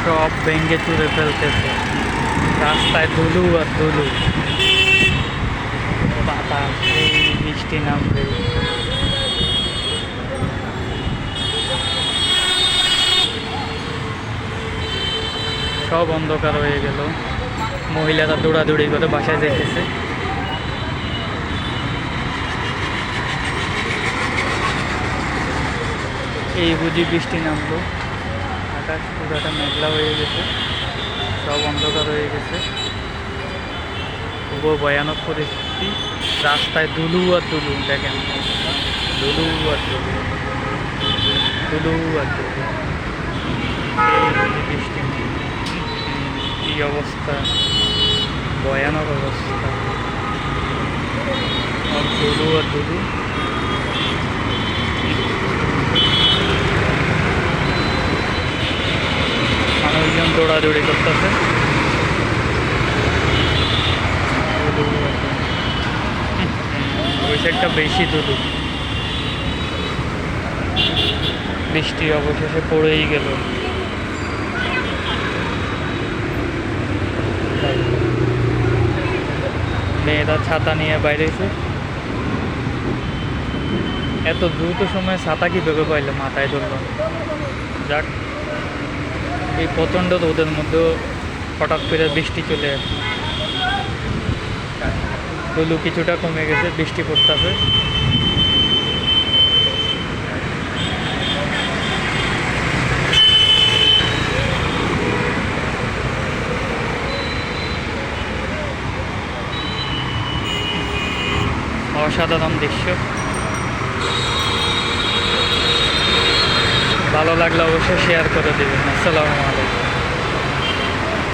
সব ভেঙে চুরে ফেলতেছে। রাস্তায় ধুলু আর ধুলু, বাতাস, এই বৃষ্টি নামবে। সব অন্ধকার হয়ে গেল। মহিলারা দৌড়াদৌড়ি করে বাসায় যেতেছে। এই বুঝি বৃষ্টি নামলো। আকাশ পুরাটা মেঘলা হয়ে গেছে, সব অন্ধকার হয়ে গেছে। খুব ভয়ানক পরিস্থিতি। রাস্তায় দুলু আর দুলু, দেখেন, দুলু আর দুলু, দুলু আর দুলু। এই বুঝি বৃষ্টি নামলো। কি অবস্থা, ভয়ানক অবস্থা। আর দুলু আর দুলু। মানুষজন দৌড়াদৌড়ি করতেছে। ওই সাইডটা বেশি দুলু। বৃষ্টি অবশেষে পড়েই গেল। মেয়েরা ছাতা নিয়ে বাইরেছে। এত দ্রুত সময়ে ছাতা কীভাবে পাইলো, মাথায় ধরল। যাক, এই প্রচণ্ড রোদের মধ্যেও হঠাৎ করে বৃষ্টি চলে আসে। ধুলু কিছুটা কমে গেছে, বৃষ্টি পড়তেছে। অসাধারণ দৃশ্য। ভালো লাগলে অবশ্যই শেয়ার করে দেবেন। আসসালামু আলাইকুম।